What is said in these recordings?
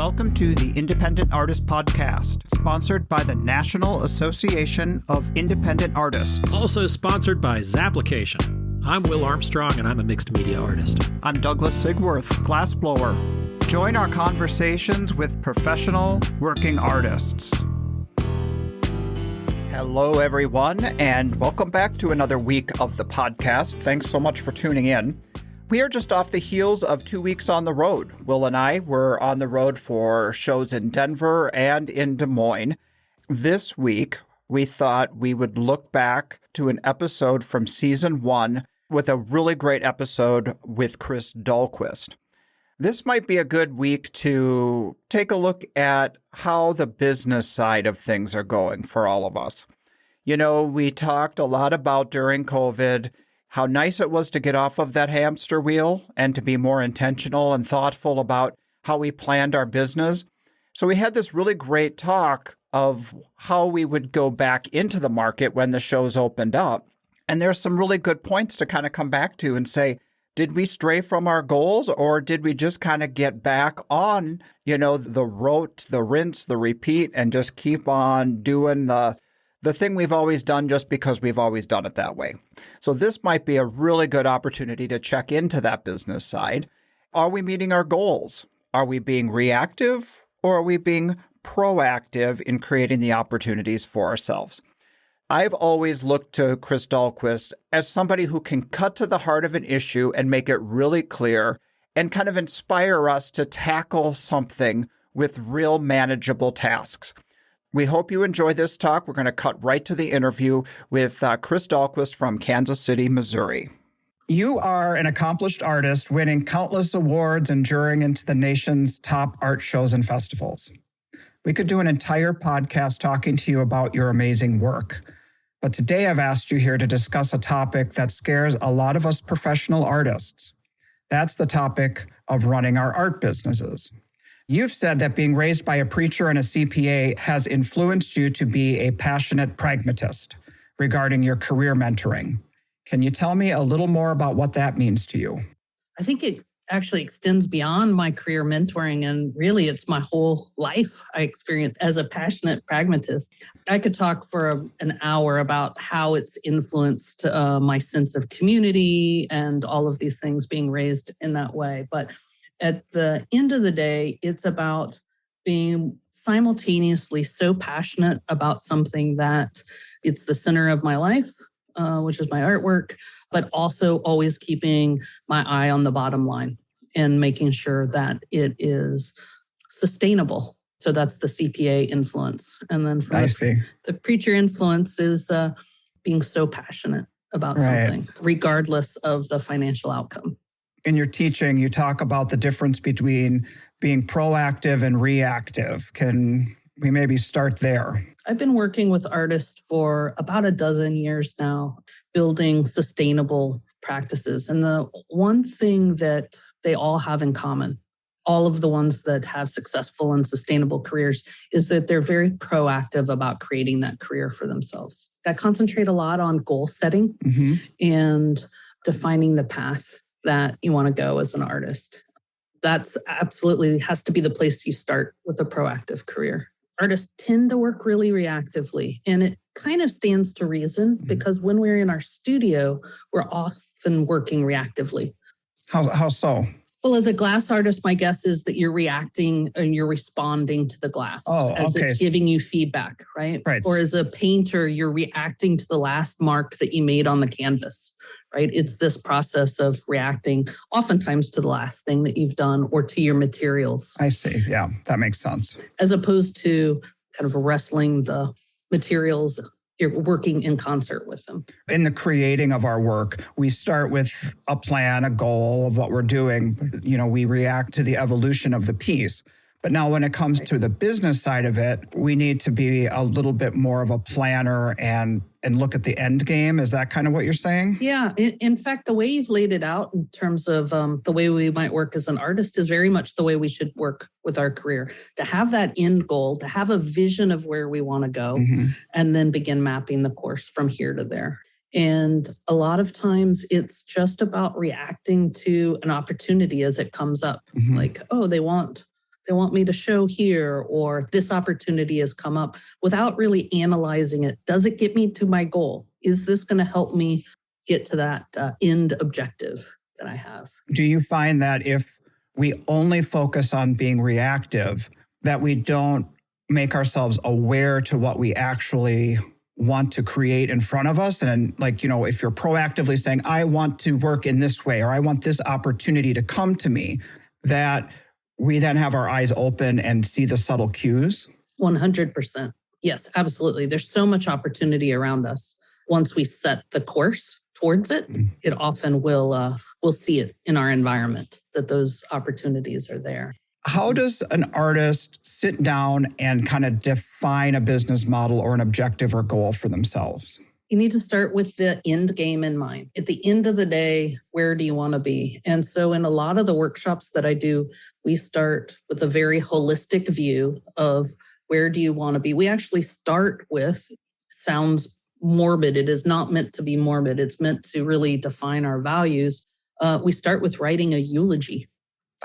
Welcome to the Independent Artist Podcast, sponsored by the National Association of Independent Artists. Also sponsored by Zapplication. I'm Will Armstrong, and I'm a mixed media artist. I'm Douglas Sigworth, glassblower. Join our conversations with professional working artists. Hello, everyone, and welcome back to another week of the podcast. Thanks so much for tuning in. We are just off the heels of 2 weeks on the road. Will and I were on the road for shows in Denver and in Des Moines. This week, we thought we would look back to an episode from season 1 with a really great episode with Chris Dahlquist. This might be a good week to take a look at how the business side of things are going for all of us. You know, we talked a lot about during COVID how nice it was to get off of that hamster wheel and to be more intentional and thoughtful about how we planned our business. So we had this really great talk of how we would go back into the market when the shows opened up. And there's some really good points to kind of come back to and say, did we stray from our goals, or did we just kind of get back on, the rote, the rinse, the repeat, and just keep on doing the thing we've always done just because we've always done it that way? So this might be a really good opportunity to check into that business side. Are we meeting our goals? Are we being reactive, or are we being proactive in creating the opportunities for ourselves? I've always looked to Chris Dahlquist as somebody who can cut to the heart of an issue and make it really clear and kind of inspire us to tackle something with real manageable tasks. We hope you enjoy this talk. We're going to cut right to the interview with Chris Dahlquist from Kansas City, Missouri. You are an accomplished artist, winning countless awards and juring into the nation's top art shows and festivals. We could do an entire podcast talking to you about your amazing work. But today I've asked you here to discuss a topic that scares a lot of us professional artists. That's the topic of running our art businesses. You've said that being raised by a preacher and a CPA has influenced you to be a passionate pragmatist regarding your career mentoring. Can you tell me a little more about what that means to you? I think it actually extends beyond my career mentoring, and really it's my whole life I experienced as a passionate pragmatist. I could talk for an hour about how it's influenced my sense of community and all of these things, being raised in that way. But at the end of the day, it's about being simultaneously so passionate about something that it's the center of my life, which is my artwork, but also always keeping my eye on the bottom line and making sure that it is sustainable. So that's the CPA influence. And then from the preacher influence is being so passionate about something, regardless of the financial outcome. In your teaching, you talk about the difference between being proactive and reactive. Can we maybe start there? I've been working with artists for about a dozen years now, building sustainable practices. And the one thing that they all have in common, all of the ones that have successful and sustainable careers, is that they're very proactive about creating that career for themselves. I concentrate a lot on goal setting and defining the path that you want to go as an artist. That's absolutely has to be the place you start with a proactive career. Artists tend to work really reactively, and it kind of stands to reason because when we're in our studio, we're often working reactively. How so? Well, as a glass artist, my guess is that you're reacting and you're responding to the glass as it's giving you feedback, right? Or as a painter, you're reacting to the last mark that you made on the canvas, right? It's this process of reacting oftentimes to the last thing that you've done or to your materials. I see. Yeah, that makes sense. As opposed to kind of wrestling the materials, you're working in concert with them. In the creating of our work, we start with a plan, a goal of what we're doing. We react to the evolution of the piece. But now when it comes to the business side of it, we need to be a little bit more of a planner and look at the end game. Is that kind of what you're saying? Yeah. In fact, the way you've laid it out in terms of the way we might work as an artist is very much the way we should work with our career. To have that end goal, to have a vision of where we want to go, and then begin mapping the course from here to there. And a lot of times it's just about reacting to an opportunity as it comes up. Like, oh, they want they want me to show here, or this opportunity has come up, without really analyzing it. Does it get me to my goal? Is this going to help me get to that end objective that I have? Do you find that if we only focus on being reactive, that we don't make ourselves aware to what we actually want to create in front of us? And like, if you're proactively saying, I want to work in this way, or I want this opportunity to come to me, that we then have our eyes open and see the subtle cues? 100%. Yes, absolutely. There's so much opportunity around us. Once we set the course towards it, it often we'll see it in our environment, that those opportunities are there. How does an artist sit down and kind of define a business model or an objective or goal for themselves? You need to start with the end game in mind. At the end of the day, where do you want to be? And so in a lot of the workshops that I do, we start with a very holistic view of where do you want to be. We actually start with, sounds morbid. It is not meant to be morbid. It's meant to really define our values. We start with writing a eulogy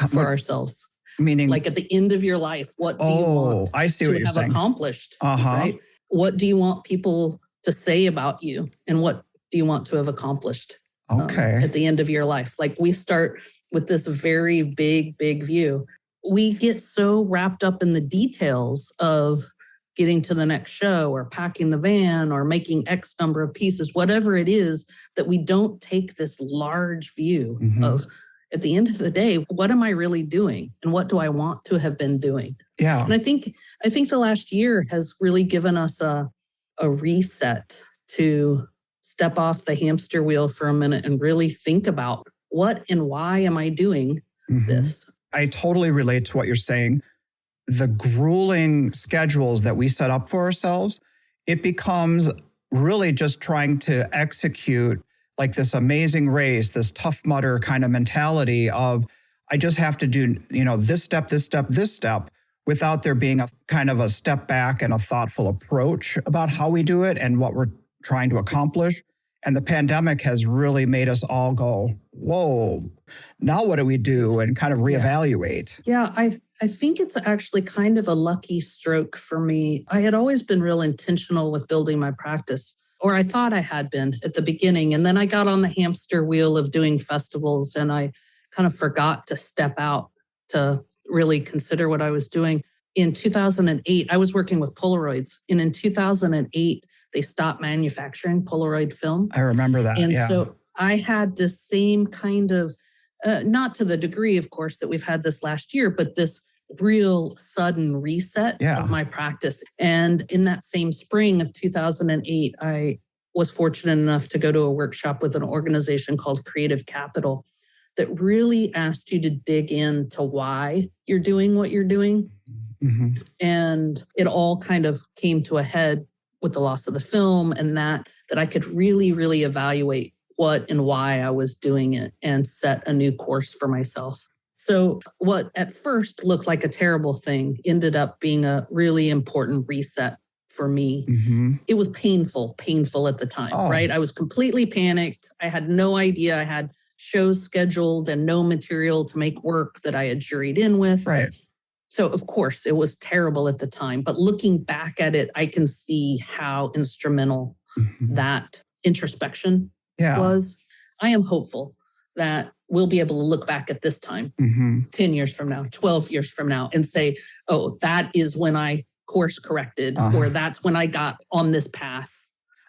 for ourselves. Meaning, like at the end of your life, what do you want I see what to you're have saying. accomplished? Right? What do you want people to say about you? And what do you want to have accomplished at the end of your life? Like, we start with this very big view. We get so wrapped up in the details of getting to the next show, or packing the van, or making X number of pieces, whatever it is, that we don't take this large view of, at the end of the day, what am I really doing? And what do I want to have been doing? Yeah. And I think the last year has really given us a reset to step off the hamster wheel for a minute and really think about, what and why am I doing this? I totally relate to what you're saying. The grueling schedules that we set up for ourselves, it becomes really just trying to execute like this amazing race, this Tough Mudder kind of mentality of, I just have to do, this step, without there being a kind of a step back and a thoughtful approach about how we do it and what we're trying to accomplish. And the pandemic has really made us all go, whoa, now what do we do? And kind of reevaluate. Yeah, I think it's actually kind of a lucky stroke for me. I had always been real intentional with building my practice, or I thought I had been at the beginning. And then I got on the hamster wheel of doing festivals, and I kind of forgot to step out to really consider what I was doing. In 2008, I was working with Polaroids. And in 2008, they stopped manufacturing Polaroid film. I remember that. And so I had this same kind of, not to the degree, of course, that we've had this last year, but this real sudden reset of my practice. And in that same spring of 2008, I was fortunate enough to go to a workshop with an organization called Creative Capital that really asked you to dig into why you're doing what you're doing. And it all kind of came to a head with the loss of the film, and that I could really, really evaluate what and why I was doing it and set a new course for myself. So what at first looked like a terrible thing ended up being a really important reset for me. It was painful at the time, right? I was completely panicked. I had no idea. I had shows scheduled and no material to make work that I had juried in with. Right. So of course it was terrible at the time, but looking back at it, I can see how instrumental that introspection was. I am hopeful that we'll be able to look back at this time 10 years from now, 12 years from now, and say, oh, that is when I course corrected, or that's when I got on this path.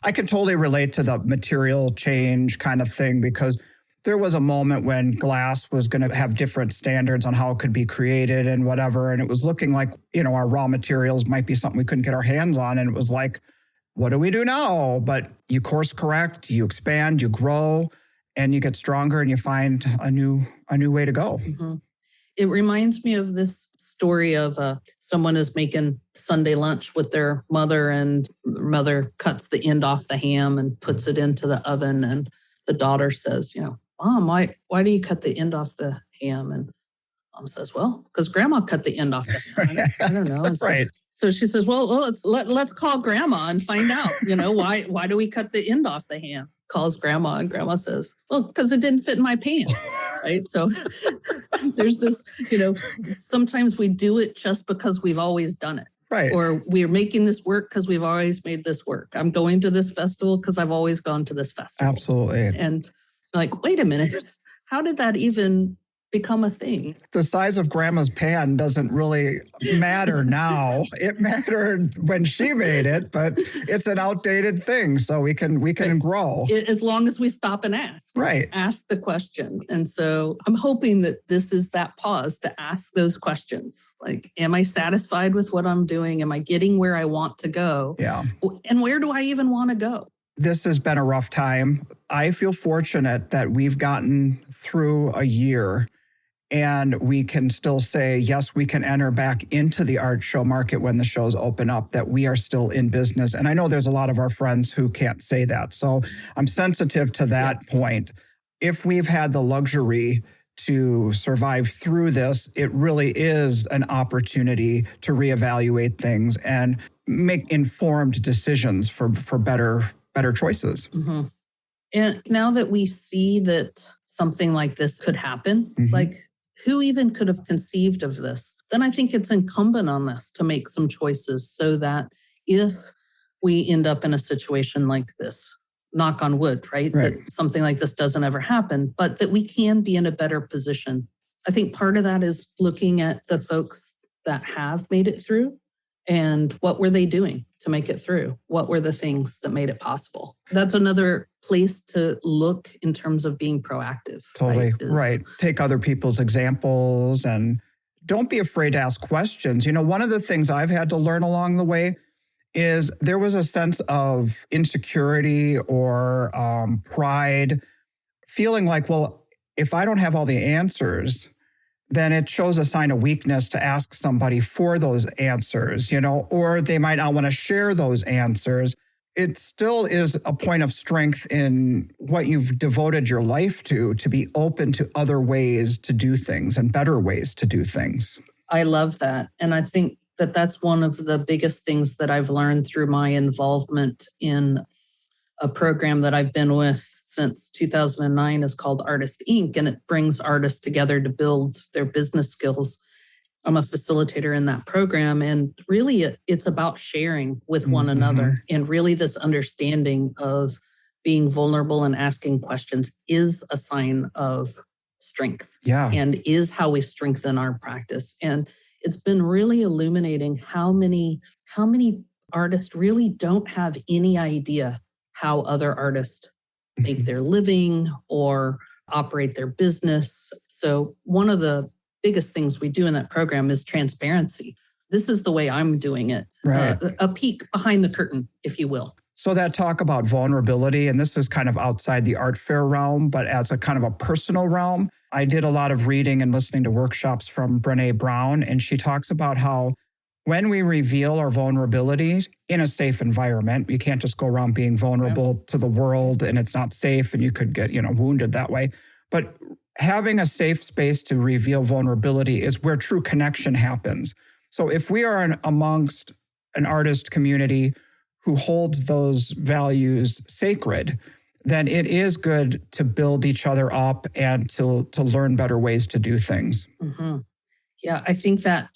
I can totally relate to the material change kind of thing, because there was a moment when glass was going to have different standards on how it could be created and whatever. And it was looking like, our raw materials might be something we couldn't get our hands on. And it was like, what do we do now? But you course correct, you expand, you grow, and you get stronger, and you find a new way to go. It reminds me of this story of someone is making Sunday lunch with their mother, and mother cuts the end off the ham and puts it into the oven. And the daughter says, Mom, why do you cut the end off the ham? And Mom says, well, because Grandma cut the end off the ham. I don't know. And so she says, well, let's call Grandma and find out, why do we cut the end off the ham? Calls Grandma, and Grandma says, well, because it didn't fit in my pan. right? So there's this, sometimes we do it just because we've always done it. Right. Or we're making this work because we've always made this work. I'm going to this festival because I've always gone to this festival. Absolutely. And like, wait a minute, how did that even become a thing? The size of grandma's pan doesn't really matter now. It mattered when she made it, but it's an outdated thing. So we can grow. As long as we stop and ask. Right. Ask the question. And so I'm hoping that this is that pause to ask those questions. Like, am I satisfied with what I'm doing? Am I getting where I want to go? Yeah. And where do I even want to go? This has been a rough time. I feel fortunate that we've gotten through a year and we can still say, yes, we can enter back into the art show market when the shows open up, that we are still in business. And I know there's a lot of our friends who can't say that. So I'm sensitive to that point. If we've had the luxury to survive through this, it really is an opportunity to reevaluate things and make informed decisions for better choices. Mm-hmm. And now that we see that something like this could happen, like who even could have conceived of this? Then I think it's incumbent on us to make some choices so that if we end up in a situation like this, knock on wood, right? That something like this doesn't ever happen, but that we can be in a better position. I think part of that is looking at the folks that have made it through and what were they doing to make it through? What were the things that made it possible? That's another place to look in terms of being proactive. Totally. Right. Take other people's examples and don't be afraid to ask questions. One of the things I've had to learn along the way is there was a sense of insecurity or pride, feeling like, well, if I don't have all the answers, then it shows a sign of weakness to ask somebody for those answers, or they might not want to share those answers. It still is a point of strength in what you've devoted your life to be open to other ways to do things and better ways to do things. I love that. And I think that that's one of the biggest things that I've learned through my involvement in a program that I've been with since 2009 is called Artist Inc. And it brings artists together to build their business skills. I'm a facilitator in that program. And really, it's about sharing with one another. And really this understanding of being vulnerable and asking questions is a sign of strength. Yeah. And is how we strengthen our practice. And it's been really illuminating how many artists really don't have any idea how other artists make their living or operate their business. So one of the biggest things we do in that program is transparency. This is the way I'm doing it. Right. A peek behind the curtain, if you will. So that talk about vulnerability, and this is kind of outside the art fair realm, but as a kind of a personal realm, I did a lot of reading and listening to workshops from Brené Brown, and she talks about how when we reveal our vulnerabilities in a safe environment, you can't just go around being vulnerable to the world and it's not safe and you could get, wounded that way. But having a safe space to reveal vulnerability is where true connection happens. So if we are amongst an artist community who holds those values sacred, then it is good to build each other up and to learn better ways to do things. Mm-hmm. Yeah, I think that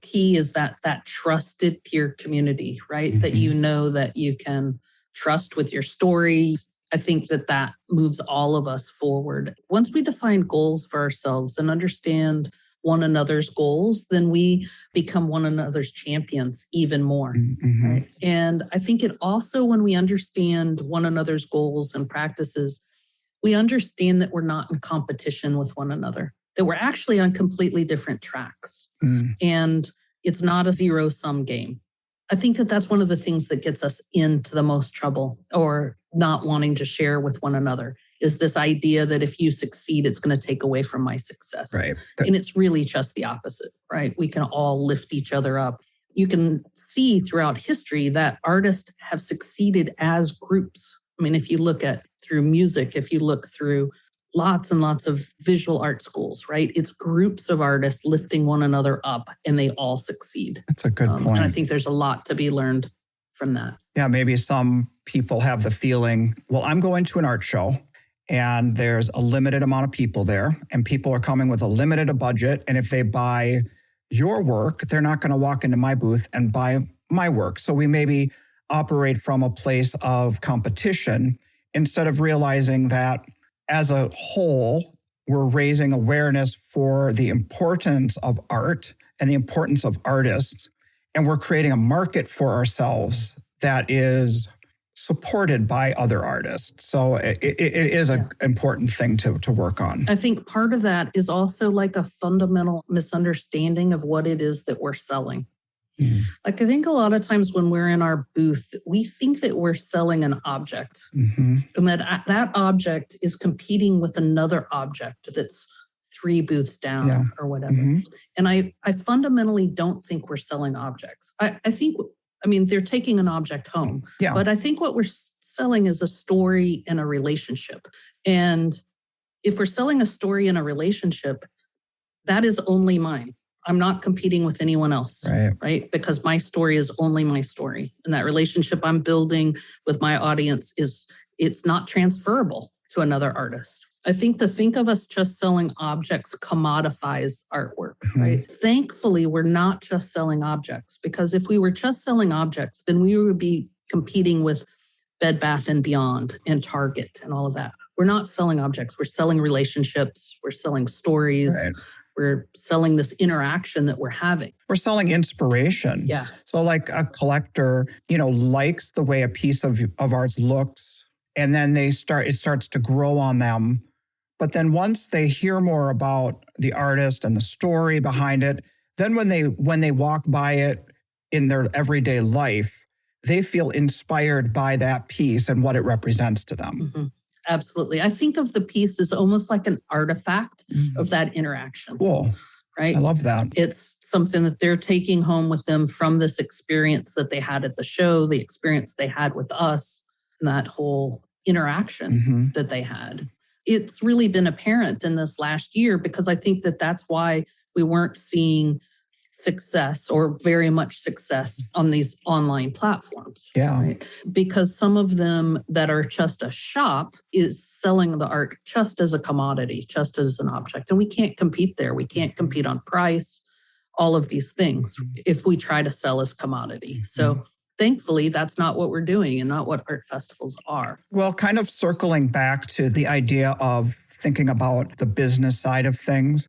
key is that trusted peer community, right? That that you can trust with your story. I think that moves all of us forward. Once we define goals for ourselves and understand one another's goals, then we become one another's champions even more, right? And I think it also, when we understand one another's goals and practices, we understand that we're not in competition with one another, that we're actually on completely different tracks. And it's not a zero-sum game. I think that's one of the things that gets us into the most trouble or not wanting to share with one another is this idea that if you succeed, it's going to take away from my success. Right. And it's really just the opposite, right? We can all lift each other up. You can see throughout history that artists have succeeded as groups. I mean, if you look at through music, if you look through lots and lots of visual art schools, right? It's groups of artists lifting one another up and they all succeed. That's a good point. And I think there's a lot to be learned from that. Yeah, maybe some people have the feeling, well, I'm going to an art show and there's a limited amount of people there, and people are coming with a limited budget. And if they buy your work, they're not going to walk into my booth and buy my work. So we maybe operate from a place of competition instead of realizing that as a whole, we're raising awareness for the importance of art and the importance of artists. And we're creating a market for ourselves that is supported by other artists. So it is an important thing to work on. I think part of that is also like a fundamental misunderstanding of what it is that we're selling. Like, I think a lot of times when we're in our booth, we think that we're selling an object, and that object is competing with another object that's 3 booths down or whatever. And I fundamentally don't think we're selling objects. I mean, they're taking an object home, but I think what we're selling is a story and a relationship. And if we're selling a story and a relationship, that is only mine. I'm not competing with anyone else, right? Because my story is only my story. And that relationship I'm building with my audience it's not transferable to another artist. I think to think of us just selling objects commodifies artwork, right? Thankfully, we're not just selling objects, because if we were just selling objects, then we would be competing with Bed Bath & Beyond and Target and all of that. We're not selling objects. We're selling relationships. We're selling stories. We're selling this interaction that we're having. We're selling inspiration. So like a collector, likes the way a piece of art looks, and then it starts to grow on them. But then once they hear more about the artist and the story behind it, then when they walk by it in their everyday life, they feel inspired by that piece and what it represents to them. Absolutely. I think of the piece as almost like an artifact of that interaction. Cool. Right? I love that. It's something that they're taking home with them from this experience that they had at the show, the experience they had with us, and that whole interaction that they had. It's really been apparent in this last year, because I think that that's why we weren't seeing success or very much success on these online platforms. Right? Because some of them that are just a shop is selling the art just as a commodity, just as an object. And we can't compete there. We can't compete on price, all of these things, if we try to sell as commodity. So thankfully, that's not what we're doing and not what art festivals are. Well, kind of circling back to the idea of thinking about the business side of things,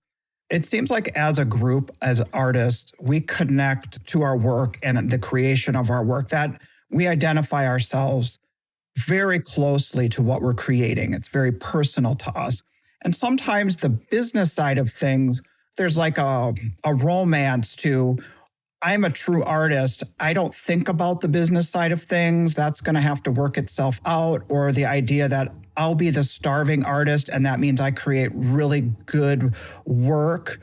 it seems like as a group, as artists, we connect to our work and the creation of our work, that we identify ourselves very closely to what we're creating. It's very personal to us. And sometimes the business side of things, there's like a romance to, I'm a true artist. I don't think about the business side of things. That's going to have to work itself out. Or the idea that I'll be the starving artist, and that means I create really good work.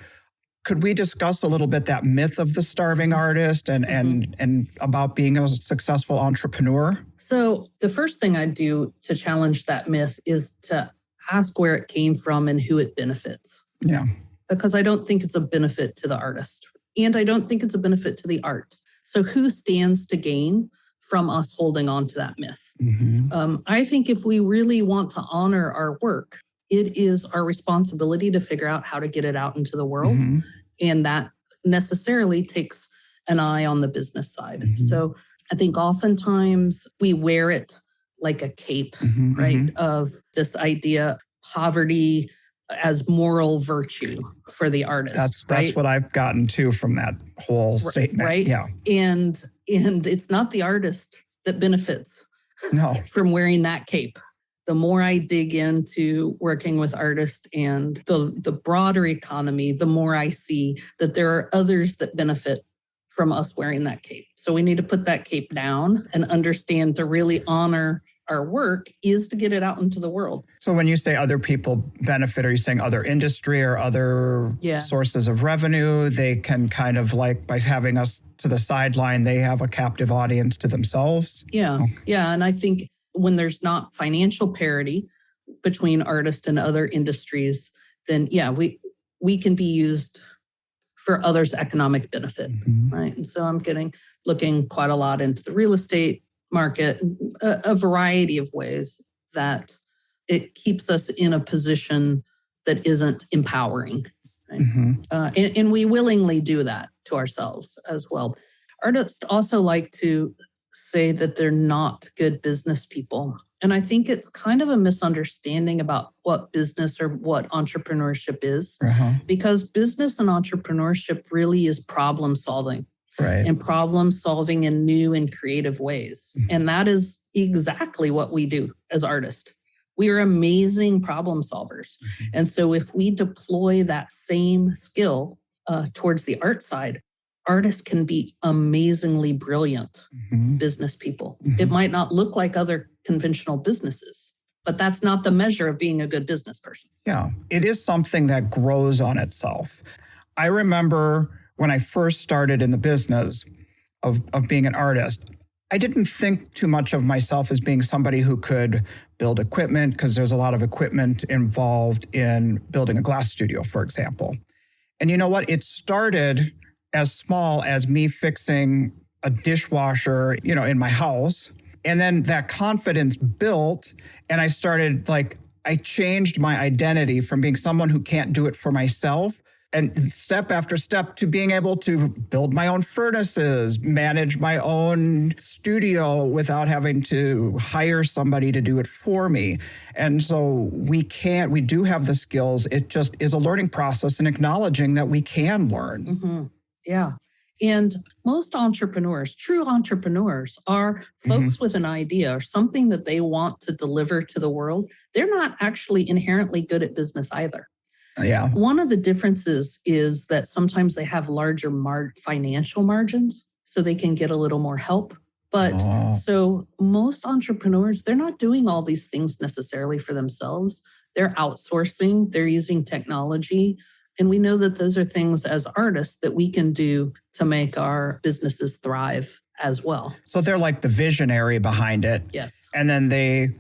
Could we discuss a little bit that myth of the starving artist and about being a successful entrepreneur? So the first thing I do to challenge that myth is to ask where it came from and who it benefits. Because I don't think it's a benefit to the artist. And I don't think it's a benefit to the art. So who stands to gain from us holding on to that myth? I think if we really want to honor our work, it is our responsibility to figure out how to get it out into the world. And that necessarily takes an eye on the business side. So I think oftentimes we wear it like a cape, right? Of this idea, poverty as moral virtue for the artist. That's what I've gotten too from that whole statement. Right? And it's not the artist that benefits from wearing that cape. The more I dig into working with artists and the broader economy, the more I see that there are others that benefit from us wearing that cape. So we need to put that cape down and understand to really honor our work is to get it out into the world. So when you say other people benefit, are you saying other industry or other sources of revenue? They can kind of like, by having us to the sideline, they have a captive audience to themselves? Yeah. And I think when there's not financial parity between artists and other industries, then we can be used for others' economic benefit, right? And so I'm looking quite a lot into the real estate market, a variety of ways that it keeps us in a position that isn't empowering. Right? And we willingly do that to ourselves as well. Artists also like to say that they're not good business people. And I think it's kind of a misunderstanding about what business or what entrepreneurship is, because business and entrepreneurship really is problem solving. Right. And problem solving in new and creative ways. And that is exactly what we do as artists. We are amazing problem solvers. And so if we deploy that same skill towards the art side, artists can be amazingly brilliant business people. It might not look like other conventional businesses, but that's not the measure of being a good business person. Yeah, it is something that grows on itself. I remember when I first started in the business of being an artist, I didn't think too much of myself as being somebody who could build equipment, because there's a lot of equipment involved in building a glass studio, for example. And you know what? It started as small as me fixing a dishwasher, in my house. And then that confidence built, and I started I changed my identity from being someone who can't do it for myself, and step after step, to being able to build my own furnaces, manage my own studio without having to hire somebody to do it for me. And so we do have the skills. It just is a learning process and acknowledging that we can learn. Yeah. And most entrepreneurs, true entrepreneurs, are folks with an idea or something that they want to deliver to the world. They're not actually inherently good at business either. Yeah. One of the differences is that sometimes they have larger financial margins, so they can get a little more help. But so most entrepreneurs, they're not doing all these things necessarily for themselves. They're outsourcing, they're using technology. And we know that those are things as artists that we can do to make our businesses thrive as well. So they're like the visionary behind it. Yes. And then they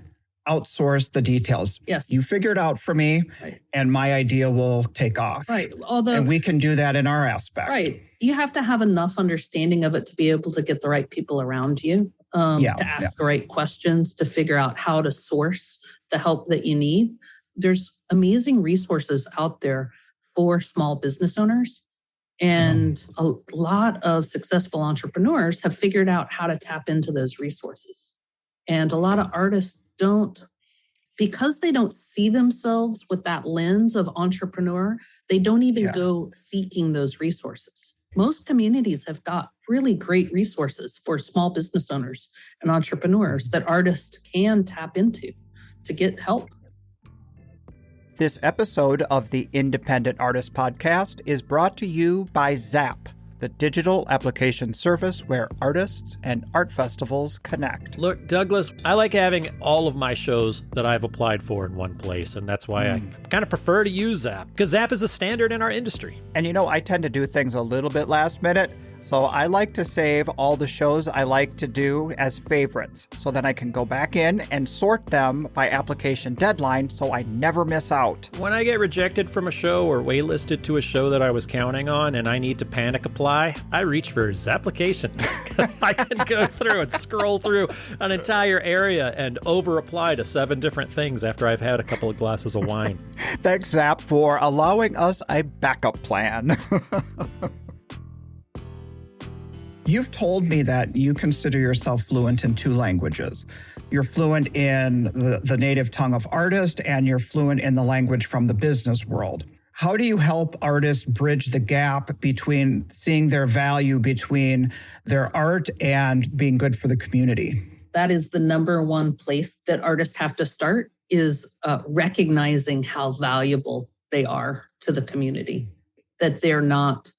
outsource the details. Yes. You figure it out for me, and my idea will take off. Right. Although, and we can do that in our aspect. Right. You have to have enough understanding of it to be able to get the right people around you, to ask the right questions, to figure out how to source the help that you need. There's amazing resources out there for small business owners. And a lot of successful entrepreneurs have figured out how to tap into those resources. And a lot of artists don't, because they don't see themselves with that lens of entrepreneur, they don't even go seeking those resources. Most communities have got really great resources for small business owners and entrepreneurs that artists can tap into to get help. This episode of the Independent Artist Podcast is brought to you by Zap, the digital application service where artists and art festivals connect. Look, Douglas, I like having all of my shows that I've applied for in one place, and that's why I kind of prefer to use Zap, because Zap is the standard in our industry. And I tend to do things a little bit last minute, so I like to save all the shows I like to do as favorites, so then I can go back in and sort them by application deadline so I never miss out. When I get rejected from a show or waitlisted to a show that I was counting on and I need to panic apply, I reach for Zapplication. I can go through and scroll through an entire area and over-apply to 7 different things after I've had a couple of glasses of wine. Thanks, Zap, for allowing us a backup plan. You've told me that you consider yourself fluent in 2 languages. You're fluent in the native tongue of artist, and you're fluent in the language from the business world. How do you help artists bridge the gap between seeing their value between their art and being good for the community? That is the number one place that artists have to start, is recognizing how valuable they are to the community, that they're not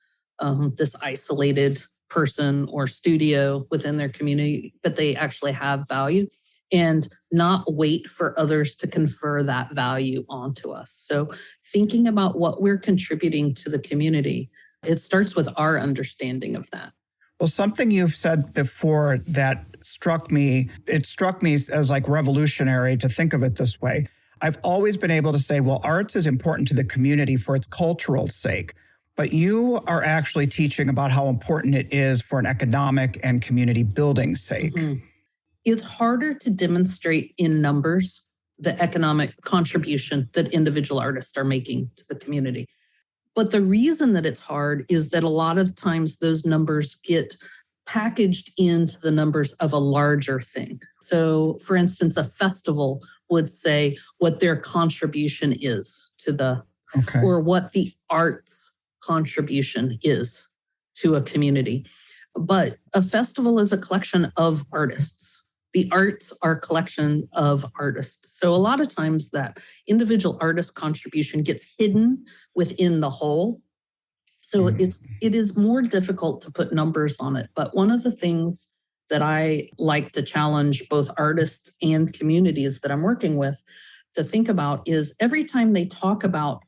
this isolated person or studio within their community, but they actually have value, and not wait for others to confer that value onto us. So thinking about what we're contributing to the community, it starts with our understanding of that. Well, something you've said before that struck me as revolutionary to think of it this way. I've always been able to say, well, arts is important to the community for its cultural sake. But you are actually teaching about how important it is for an economic and community building sake. It's harder to demonstrate in numbers the economic contribution that individual artists are making to the community. But the reason that it's hard is that a lot of times those numbers get packaged into the numbers of a larger thing. So, for instance, a festival would say what their contribution is to the, or what the arts contribution is to a community. But a festival is a collection of artists. The arts are collections of artists. So a lot of times that individual artist contribution gets hidden within the whole. So it is more difficult to put numbers on it. But one of the things that I like to challenge both artists and communities that I'm working with to think about is every time they talk about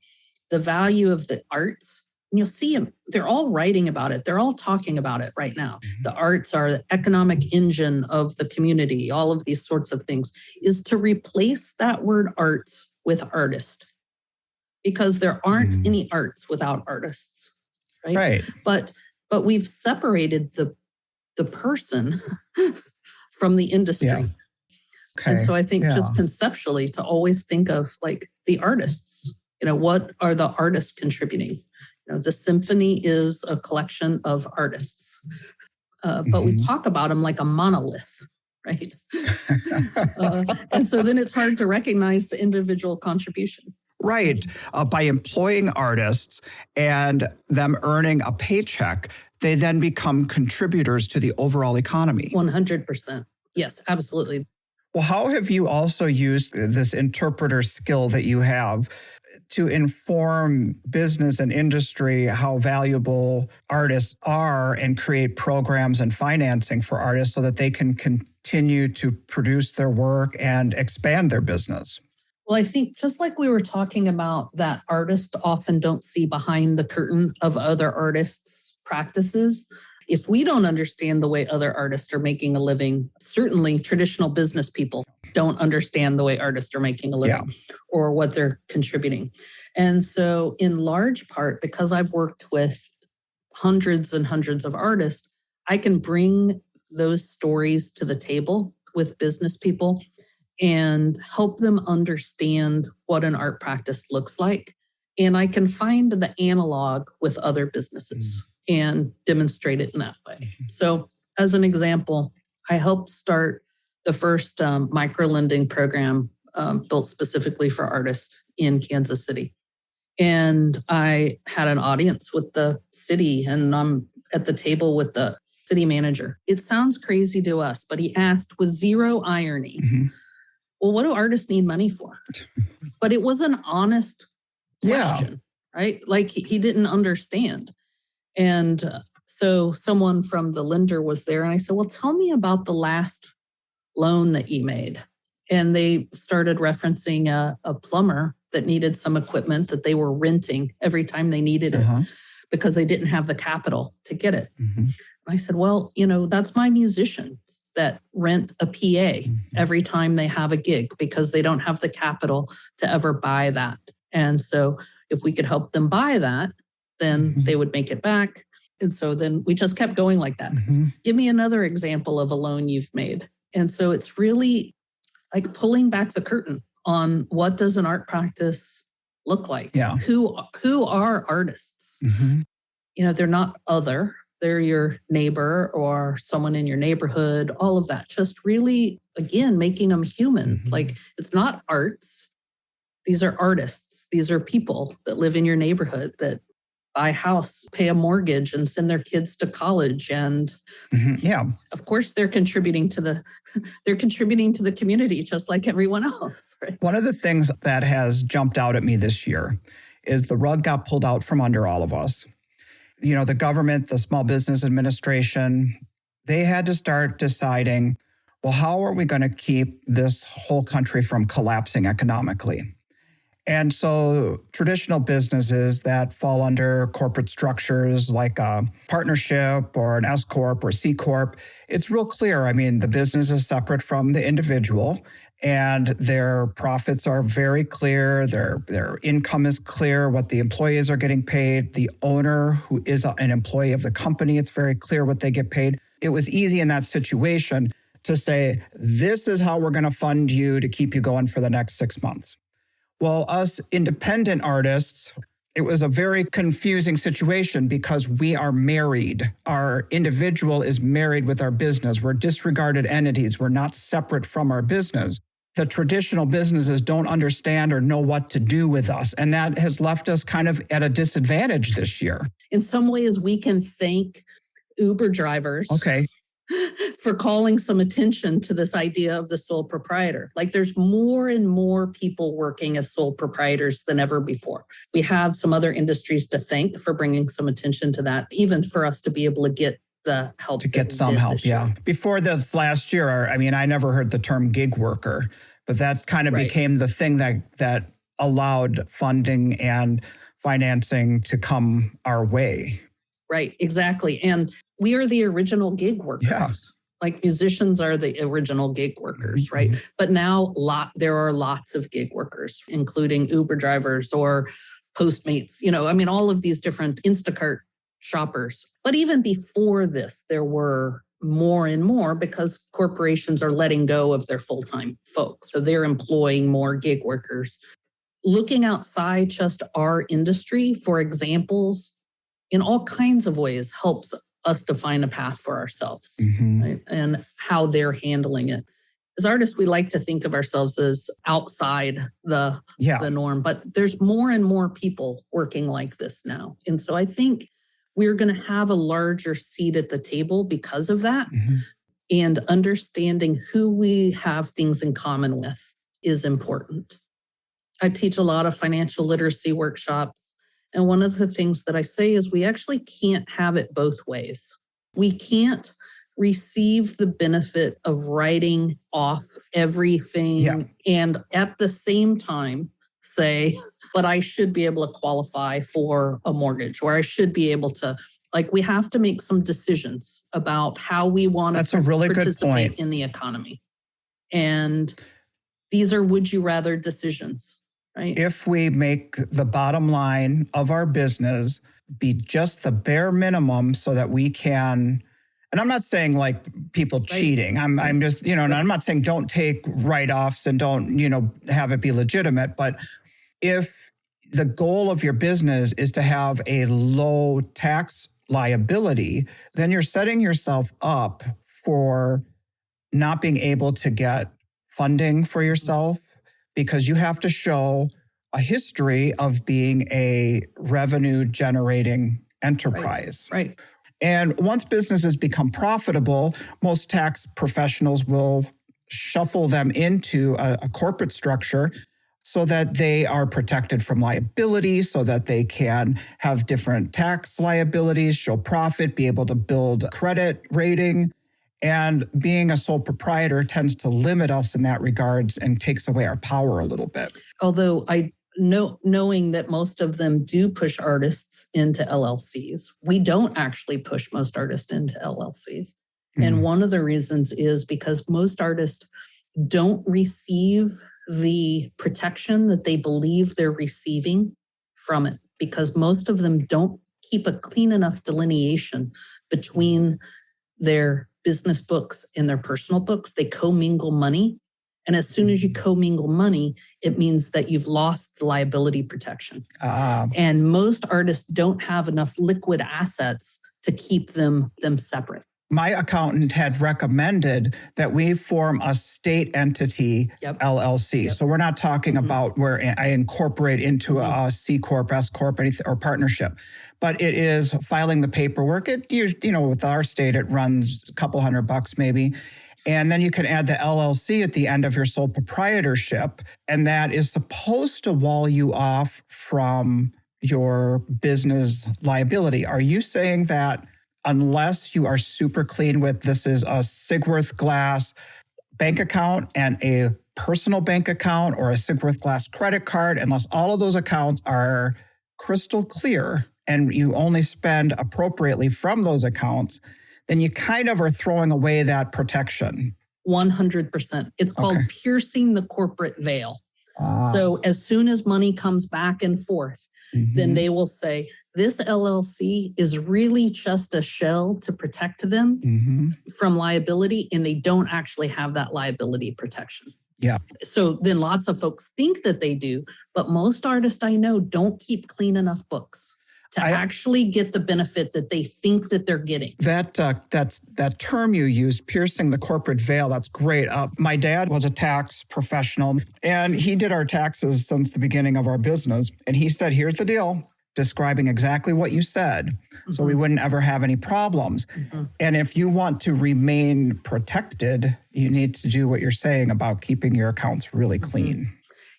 the value of the arts, and you'll see them, they're all writing about it. They're all talking about it right now. The arts are the economic engine of the community, all of these sorts of things, is to replace that word arts with artist. Because there aren't any arts without artists, right? But we've separated the person from the industry. Yeah. And so I think just conceptually to always think of like the artists, what are the artists contributing? The symphony is a collection of artists, but we talk about them like a monolith, right? And so then it's hard to recognize the individual contribution. Right. By employing artists and them earning a paycheck, they then become contributors to the overall economy. 100%. Yes, absolutely. Well, how have you also used this interpreter skill that you have to inform business and industry how valuable artists are and create programs and financing for artists so that they can continue to produce their work and expand their business? Well, I think just like we were talking about that artists often don't see behind the curtain of other artists' practices. If we don't understand the way other artists are making a living, certainly traditional business people don't understand the way artists are making a living or what they're contributing. And so in large part, because I've worked with hundreds and hundreds of artists, I can bring those stories to the table with business people and help them understand what an art practice looks like. And I can find the analog with other businesses and demonstrate it in that way. So as an example, I helped start the first micro-lending program built specifically for artists in Kansas City. And I had an audience with the city, and I'm at the table with the city manager. It sounds crazy to us, but he asked with zero irony, well, what do artists need money for? But it was an honest question, right? Like he didn't understand. And so someone from the lender was there, and I said, well, tell me about the last loan that you made. And they started referencing a plumber that needed some equipment that they were renting every time they needed it because they didn't have the capital to get it. And I said, well, that's my musicians that rent a PA every time they have a gig because they don't have the capital to ever buy that. And so if we could help them buy that, then they would make it back. And so then we just kept going like that. Give me another example of a loan you've made. And so it's really like pulling back the curtain on what does an art practice look like? Who are artists? They're not other. They're your neighbor or someone in your neighborhood, all of that. Just really, again, making them human. Like it's not arts. These are artists. These are people that live in your neighborhood that buy a house, pay a mortgage, and send their kids to college. And of course, they're contributing to the community just like everyone else. Right? One of the things that has jumped out at me this year is the rug got pulled out from under all of us. The government, the Small Business Administration, they had to start deciding, well, how are we going to keep this whole country from collapsing economically? And so traditional businesses that fall under corporate structures like a partnership or an S Corp or C Corp, it's real clear. I mean, the business is separate from the individual and their profits are very clear. Their income is clear, what the employees are getting paid. The owner, who is an employee of the company, it's very clear what they get paid. It was easy in that situation to say, this is how we're going to fund you to keep you going for the next 6 months. Well, us independent artists, it was a very confusing situation because we are married. Our individual is married with our business. We're disregarded entities. We're not separate from our business. The traditional businesses don't understand or know what to do with us. And that has left us kind of at a disadvantage this year. In some ways, we can thank Uber drivers for calling some attention to this idea of the sole proprietor. Like there's more and more people working as sole proprietors than ever before. We have some other industries to thank for bringing some attention to that, even for us to be able to get the help. To get some help, yeah. Before this last year, I mean, I never heard the term gig worker, but that kind of became the thing that allowed funding and financing to come our way. Right, exactly. And we are the original gig workers. Yeah. Like musicians are the original gig workers, right? But now there are lots of gig workers, including Uber drivers or Postmates, all of these different Instacart shoppers. But even before this, there were more and more because corporations are letting go of their full-time folks. So they're employing more gig workers. Looking outside just our industry for examples in all kinds of ways helps us define a path for ourselves, right? And how they're handling it. As artists, we like to think of ourselves as outside the norm, but there's more and more people working like this now. And so I think we're going to have a larger seat at the table because of that. And understanding who we have things in common with is important. I teach a lot of financial literacy workshops. And one of the things that I say is we actually can't have it both ways. We can't receive the benefit of writing off everything and at the same time say, but I should be able to qualify for a mortgage, or I should be able to, we have to make some decisions about how we want to participate in the economy. And these are would you rather decisions. Right. If we make the bottom line of our business be just the bare minimum so that we can, and I'm not saying like people cheating. I'm just, and I'm not saying don't take write-offs and don't, have it be legitimate. But if the goal of your business is to have a low tax liability, then you're setting yourself up for not being able to get funding for yourself, because you have to show a history of being a revenue-generating enterprise. Right. And once businesses become profitable, most tax professionals will shuffle them into a corporate structure so that they are protected from liability, so that they can have different tax liabilities, show profit, be able to build credit rating. And being a sole proprietor tends to limit us in that regards and takes away our power a little bit. Although knowing that most of them do push artists into LLCs, we don't actually push most artists into LLCs. And one of the reasons is because most artists don't receive the protection that they believe they're receiving from it, because most of them don't keep a clean enough delineation between their business books and their personal books. They commingle money. And as soon as you commingle money, it means that you've lost the liability protection. And most artists don't have enough liquid assets to keep them separate. My accountant had recommended that we form a state entity LLC. So we're not talking about where I incorporate into a C Corp, S Corp, or partnership. But it is filing the paperwork. With our state, it runs a couple $100 maybe. And then you can add the LLC at the end of your sole proprietorship. And that is supposed to wall you off from your business liability. Are you saying that unless you are super clean with this is a Sigworth Glass bank account and a personal bank account or a Sigworth Glass credit card, unless all of those accounts are crystal clear and you only spend appropriately from those accounts, then you kind of are throwing away that protection? 100%. It's called piercing the corporate veil. So as soon as money comes back and forth, then they will say, this LLC is really just a shell to protect them from liability, and they don't actually have that liability protection. Yeah. So then lots of folks think that they do, but most artists I know don't keep clean enough books to actually get the benefit that they think that they're getting. That term you used, piercing the corporate veil, that's great. My dad was a tax professional, and he did our taxes since the beginning of our business. And he said, here's the deal, describing exactly what you said, so we wouldn't ever have any problems. And if you want to remain protected, you need to do what you're saying about keeping your accounts really clean.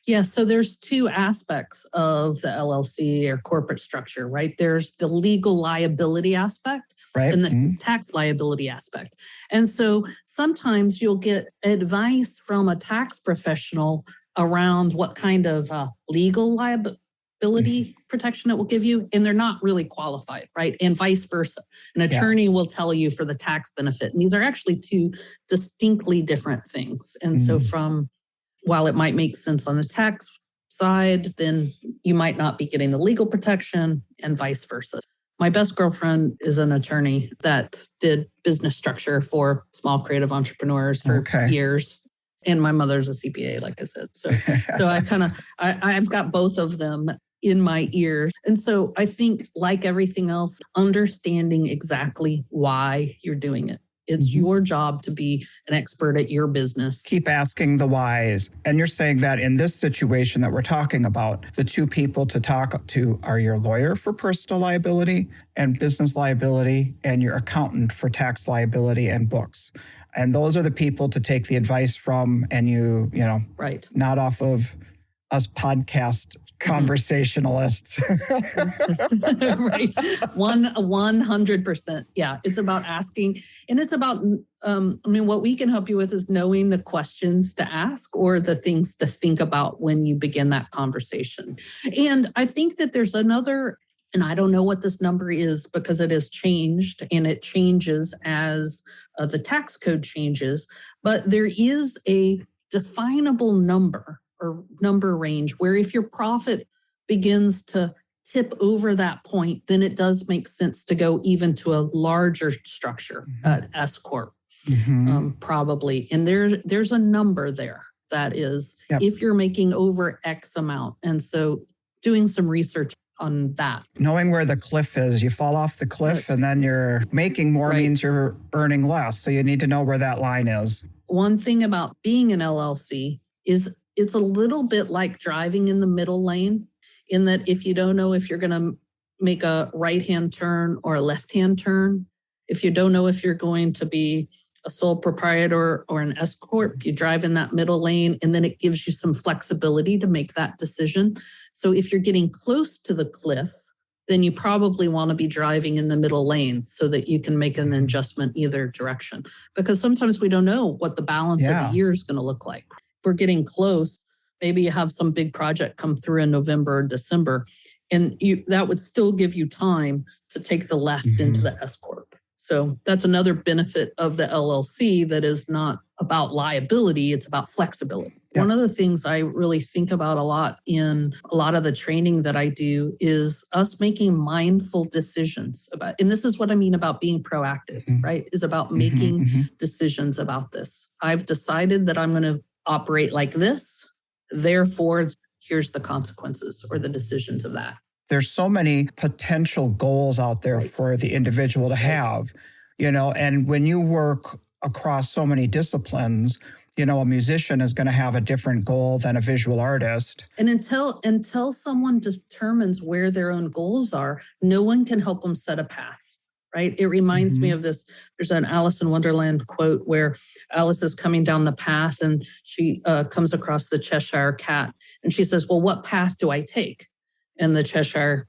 Yeah, so there's two aspects of the LLC or corporate structure, right? There's the legal liability aspect and the tax liability aspect. And so sometimes you'll get advice from a tax professional around what kind of legal liability protection it will give you, and they're not really qualified, right? And vice versa. An attorney will tell you for the tax benefit. And these are actually two distinctly different things. And so while it might make sense on the tax side, then you might not be getting the legal protection and vice versa. My best girlfriend is an attorney that did business structure for small creative entrepreneurs for years. And my mother's a CPA, like I said. So I've got both of them in my ears. And so I think, like everything else, understanding exactly why you're doing it. It's your job to be an expert at your business. Keep asking the whys. And you're saying that in this situation that we're talking about, the two people to talk to are your lawyer for personal liability and business liability, and your accountant for tax liability and books. And those are the people to take the advice from, and you know, not off of us podcast conversationalists. Right. 100%. Yeah. It's about asking, and it's about, what we can help you with is knowing the questions to ask or the things to think about when you begin that conversation. And I think that there's another, and I don't know what this number is because it has changed and it changes as the tax code changes, but there is a definable number or number range where if your profit begins to tip over that point, then it does make sense to go even to a larger structure, S Corp, probably. And there's a number there that is if you're making over X amount. And so doing some research on that. Knowing where the cliff is, you fall off the cliff and then you're making more means you're earning less. So you need to know where that line is. One thing about being an LLC is it's a little bit like driving in the middle lane, in that if you don't know if you're going to make a right-hand turn or a left-hand turn, if you don't know if you're going to be a sole proprietor or an S Corp, you drive in that middle lane, and then it gives you some flexibility to make that decision. So if you're getting close to the cliff, then you probably want to be driving in the middle lane so that you can make an adjustment either direction. Because sometimes we don't know what the balance of the year is going to look like. We're getting close. Maybe you have some big project come through in November or December, and that would still give you time to take the left into the S Corp. So that's another benefit of the LLC that is not about liability, it's about flexibility. Yeah. One of the things I really think about a lot in a lot of the training that I do is us making mindful decisions about, and this is what I mean about being proactive, right? Is about making decisions about this. I've decided that I'm going to operate like this. Therefore, here's the consequences or the decisions of that. There's so many potential goals out there for the individual to have, and when you work across so many disciplines, a musician is going to have a different goal than a visual artist. And until someone determines where their own goals are, no one can help them set a path. Right? It reminds me of this. There's an Alice in Wonderland quote where Alice is coming down the path and she comes across the Cheshire Cat. And she says, well, what path do I take? And the Cheshire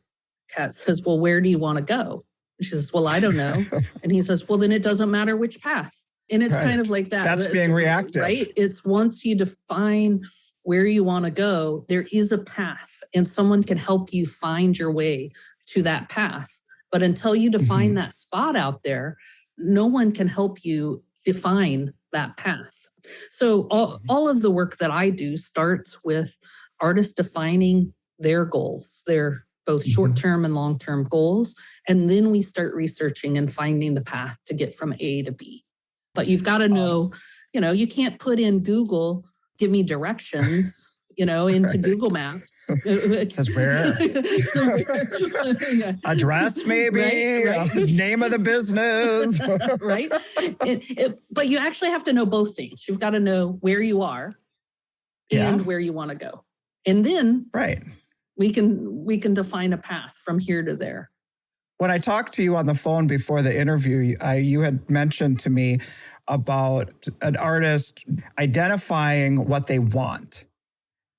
Cat says, well, where do you want to go? And she says, well, I don't know. And he says, well, then it doesn't matter which path. And it's kind of like that. That's being reactive. Right? It's once you define where you want to go, there is a path and someone can help you find your way to that path. But until you define that spot out there, no one can help you define that path. So all of the work that I do starts with artists defining their goals, their both short-term and long-term goals. And then we start researching and finding the path to get from A to B. But you've got to know, you can't put in Google, give me directions, into Google Maps. It says where? Address, maybe, right. Name of the business. Right. But you actually have to know both things. You've got to know where you are and where you want to go. And then we can define a path from here to there. When I talked to you on the phone before the interview, you had mentioned to me about an artist identifying what they want,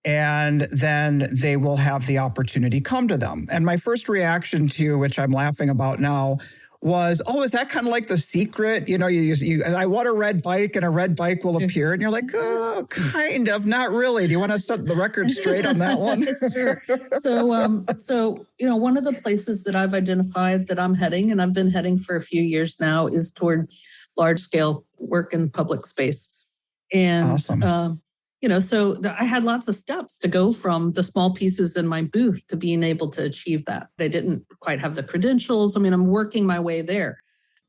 and then they will have the opportunity come to them. And my first reaction to you, which I'm laughing about now, was, is that kind of like The Secret? I want a red bike and a red bike will appear. And you're like, oh, kind of, not really. Do you want to set the record straight on that one? Sure. So, one of the places that I've identified that I'm heading, and I've been heading for a few years now, is towards large scale work in public space. And, awesome. I had lots of steps to go from the small pieces in my booth to being able to achieve that. I didn't quite have the credentials. I'm working my way there,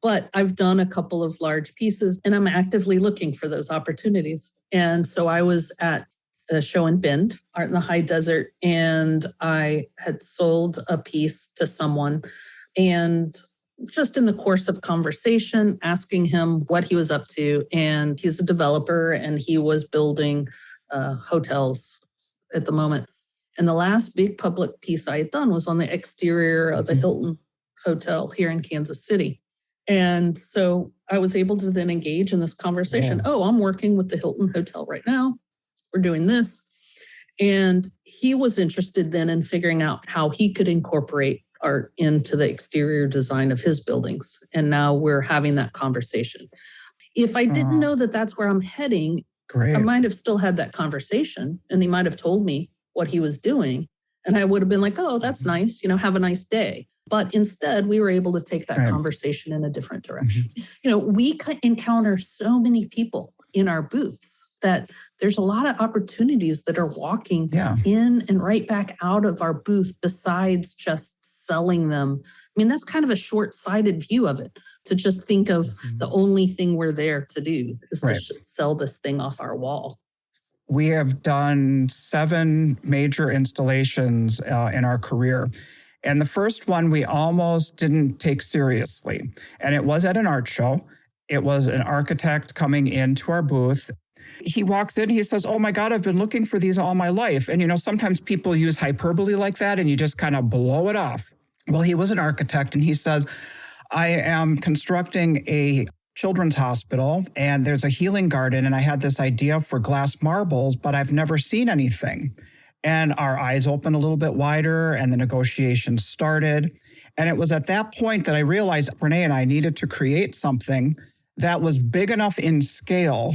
but I've done a couple of large pieces and I'm actively looking for those opportunities. And so I was at a show in Bend, Art in the High Desert, and I had sold a piece to someone, and just in the course of conversation, asking him what he was up to. And he's a developer and he was building hotels at the moment. And the last big public piece I had done was on the exterior of a Hilton hotel here in Kansas City. And so I was able to then engage in this conversation. Yeah. I'm working with the Hilton Hotel right now. We're doing this. And he was interested then in figuring out how he could incorporate art into the exterior design of his buildings. And now we're having that conversation. If I didn't know that that's where I'm heading, I might have still had that conversation and he might have told me what he was doing. And I would have been like, oh, that's nice, have a nice day. But instead, we were able to take that conversation in a different direction. We encounter so many people in our booths that there's a lot of opportunities that are walking in and right back out of our booth besides just selling them. That's kind of a short-sighted view of it, to just think of the only thing we're there to do is to sell this thing off our wall. We have done 7 major installations in our career. And the first one we almost didn't take seriously. And it was at an art show. It was an architect coming into our booth. He walks in, he says, oh my God, I've been looking for these all my life. And sometimes people use hyperbole like that and you just kind of blow it off. Well, he was an architect and he says, I am constructing a children's hospital and there's a healing garden and I had this idea for glass marbles, but I've never seen anything. And our eyes opened a little bit wider and the negotiations started. And it was at that point that I realized Renee and I needed to create something that was big enough in scale,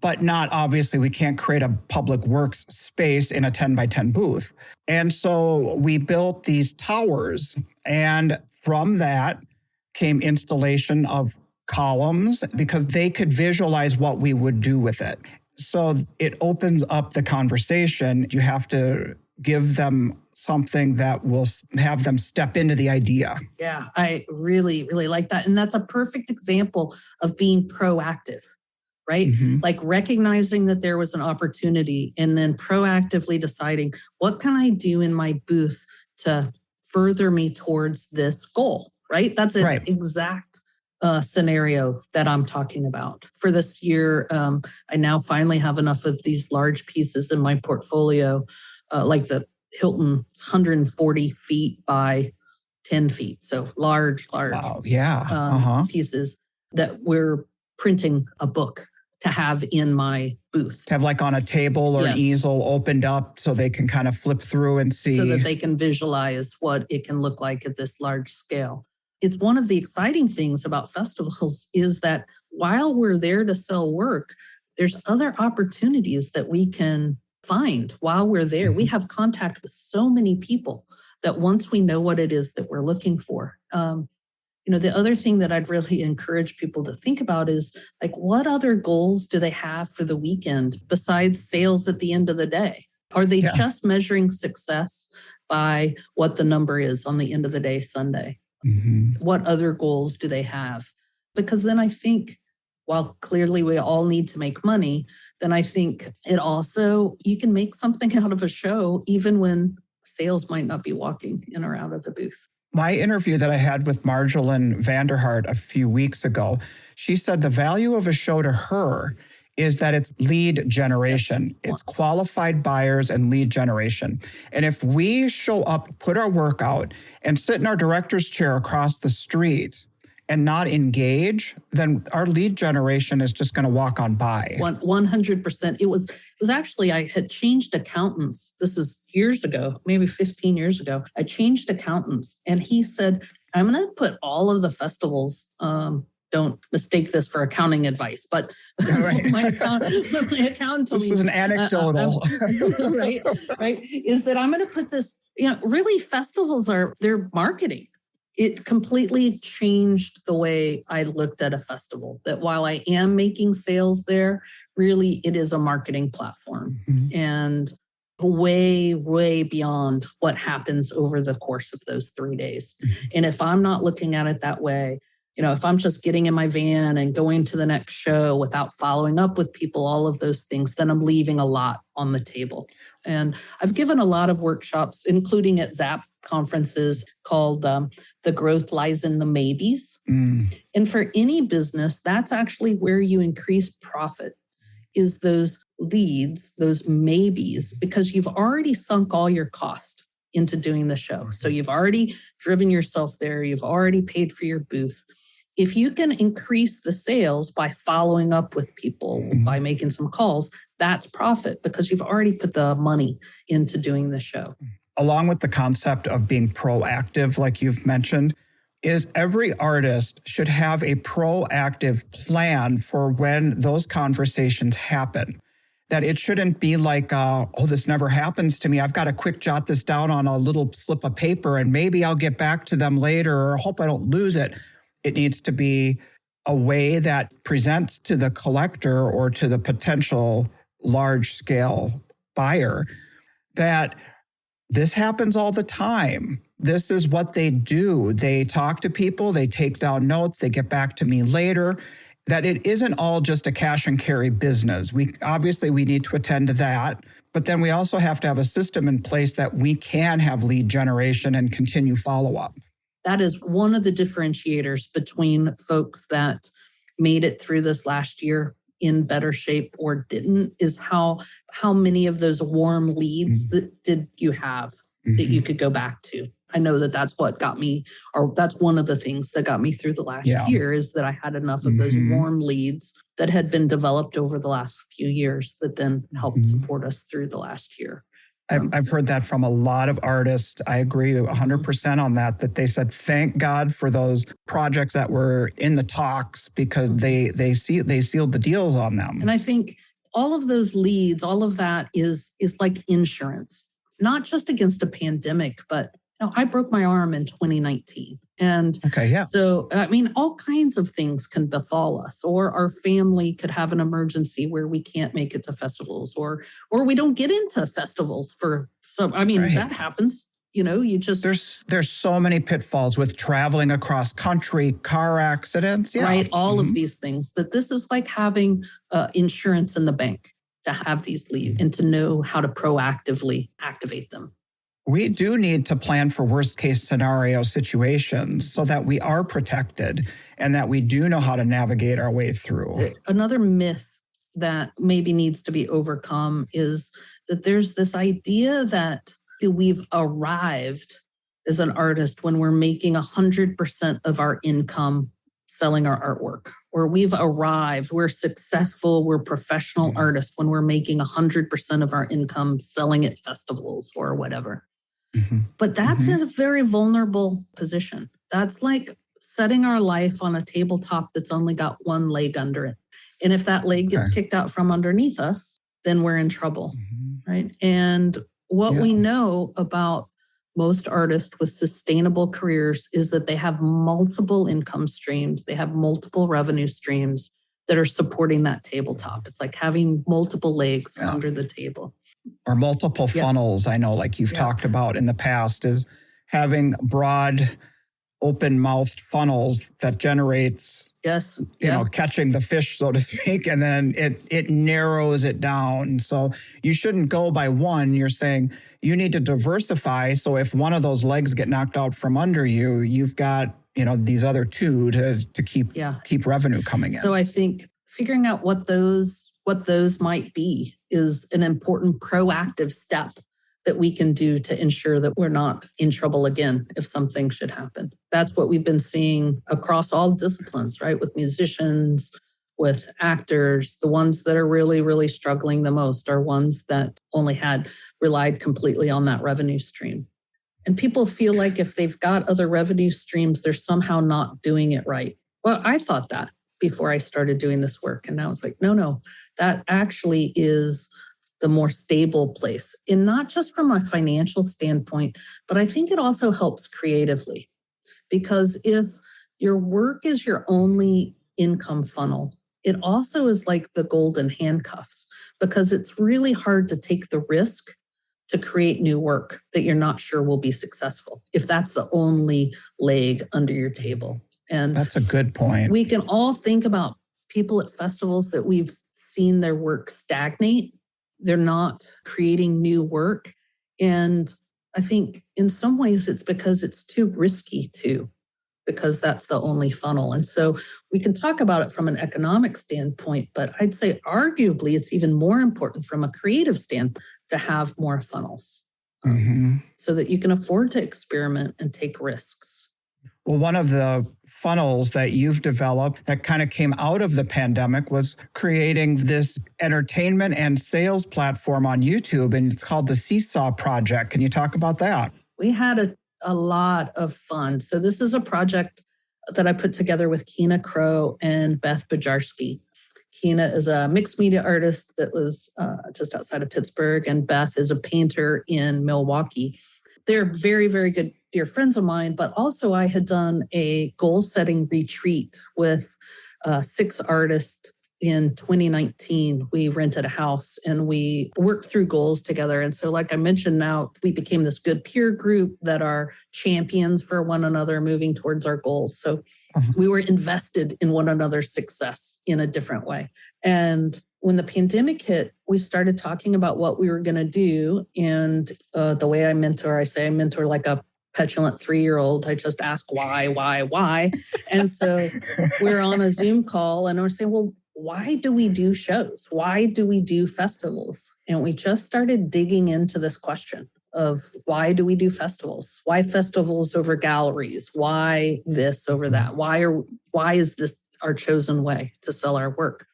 but not obviously, we can't create a public works space in a 10 by 10 booth. And so we built these towers. And from that came installation of columns because they could visualize what we would do with it. So it opens up the conversation. You have to give them something that will have them step into the idea. Yeah, I really, really like that. And that's a perfect example of being proactive, right? Like recognizing that there was an opportunity and then proactively deciding, what can I do in my booth to further me towards this goal, right? That's an exact scenario that I'm talking about. For this year, I now finally have enough of these large pieces in my portfolio, like the Hilton 140 feet by 10 feet. So large pieces that we're printing a book to have in my booth. To have like on a table or an easel opened up so they can kind of flip through and see. So that they can visualize what it can look like at this large scale. It's one of the exciting things about festivals is that while we're there to sell work, there's other opportunities that we can find while we're there. We have contact with so many people that once we know what it is that we're looking for. The other thing that I'd really encourage people to think about is like, what other goals do they have for the weekend besides sales at the end of the day? Are they just measuring success by what the number is on the end of the day, Sunday. What other goals do they have? Because then I think, while clearly we all need to make money, then I think it also, you can make something out of a show even when sales might not be walking in or out of the booth. My interview that I had with Marjolaine Vanderhart a few weeks ago, she said the value of a show to her is that it's lead generation. It's qualified buyers and lead generation. And if we show up, put our work out, and sit in our director's chair across the street and not engage, then our lead generation is just going to walk on by. 100%. It was actually, I had changed accountants. This is years ago, maybe 15 years ago. I changed accountants, and he said, I'm going to put all of the festivals, don't mistake this for accounting advice, but my accountant told me. This is an anecdotal. Right, is that I'm going to put this, really festivals they're marketing. It completely changed the way I looked at a festival, that while I am making sales there, really it is a marketing platform and way, way beyond what happens over the course of those 3 days. And if I'm not looking at it that way, if I'm just getting in my van and going to the next show without following up with people, all of those things, then I'm leaving a lot on the table. And I've given a lot of workshops, including at ZAP conferences, called The Growth Lies in the Maybes. And for any business, that's actually where you increase profit, is those leads, those maybes, because you've already sunk all your cost into doing the show. So you've already driven yourself there. You've already paid for your booth. If you can increase the sales by following up with people, by making some calls, that's profit because you've already put the money into doing the show. Along with the concept of being proactive, like you've mentioned, is every artist should have a proactive plan for when those conversations happen. That it shouldn't be like, this never happens to me. I've got to quick jot this down on a little slip of paper and maybe I'll get back to them later or hope I don't lose it. It needs to be a way that presents to the collector or to the potential large-scale buyer that this happens all the time. This is what they do. They talk to people, they take down notes, they get back to me later. That it isn't all just a cash and carry business. We need to attend to that, but then we also have to have a system in place that we can have lead generation and continue follow-up. That is one of the differentiators between folks that made it through this last year in better shape or didn't, is how many of those warm leads that did you have that you could go back to. I know that's what got me, or that's one of the things that got me through the last year, is that I had enough of those warm leads that had been developed over the last few years that then helped support us through the last year. I've heard that from a lot of artists. I agree 100% on that they said, thank God for those projects that were in the talks because they sealed the deals on them. And I think all of those leads, all of that is like insurance, not just against a pandemic, but I broke my arm in 2019. And so, all kinds of things can befall us, or our family could have an emergency where we can't make it to festivals, or we don't get into festivals that happens. You just... There's so many pitfalls with traveling across country, car accidents. Yeah. Right. All of these things, that this is like having insurance in the bank, to have these leads and to know how to proactively activate them. We do need to plan for worst case scenario situations so that we are protected and that we do know how to navigate our way through. Another myth that maybe needs to be overcome is that there's this idea that we've arrived as an artist when we're making 100% of our income selling our artwork, or we've arrived, we're successful, we're professional artists when we're making 100% of our income selling at festivals or whatever. But that's a very vulnerable position. That's like setting our life on a tabletop that's only got one leg under it. And if that leg gets kicked out from underneath us, then we're in trouble, right? And what we know about most artists with sustainable careers is that they have multiple income streams. They have multiple revenue streams that are supporting that tabletop. It's like having multiple legs under the table. or multiple funnels, I know, like you've talked about in the past, is having broad, open-mouthed funnels that generates, catching the fish, so to speak, and then it narrows it down. So you shouldn't go by one. You're saying you need to diversify. So if one of those legs get knocked out from under you, you've got, these other two to keep revenue coming in. So I think figuring out what those might be is an important proactive step that we can do to ensure that we're not in trouble again if something should happen. That's what we've been seeing across all disciplines, right? With musicians, with actors. The ones that are really, really struggling the most are ones that only relied completely on that revenue stream. And people feel like if they've got other revenue streams, they're somehow not doing it right. Well, I thought that before I started doing this work. And now it's like, no, that actually is the more stable place. And not just from a financial standpoint, but I think it also helps creatively. Because if your work is your only income funnel, it also is like the golden handcuffs, because it's really hard to take the risk to create new work that you're not sure will be successful if that's the only leg under your table. And that's a good point. We can all think about people at festivals that we've seen their work stagnate. They're not creating new work. And I think in some ways it's because it's too risky too, because that's the only funnel. And so we can talk about it from an economic standpoint, but I'd say arguably it's even more important from a creative standpoint to have more funnels so that you can afford to experiment and take risks. Well, one of the funnels that you've developed that kind of came out of the pandemic was creating this entertainment and sales platform on YouTube, and it's called the Seesaw Project. Can you talk about that? We had a lot of fun. So this is a project that I put together with Keena Crow and Beth Bajarski. Keena is a mixed media artist that lives just outside of Pittsburgh, and Beth is a painter in Milwaukee. They're very, very good dear friends of mine, but also I had done a goal-setting retreat with 6 artists in 2019. We rented a house and we worked through goals together. And so like I mentioned, now we became this good peer group that are champions for one another moving towards our goals. So we were invested in one another's success in a different way. And when the pandemic hit, we started talking about what we were going to do. And the way I mentor like a petulant 3-year-old. I just ask why? And so we're on a Zoom call and we're saying, well, why do we do shows? Why do we do festivals? And we just started digging into this question of why do we do festivals? Why festivals over galleries? Why this over that? Why is this our chosen way to sell our work?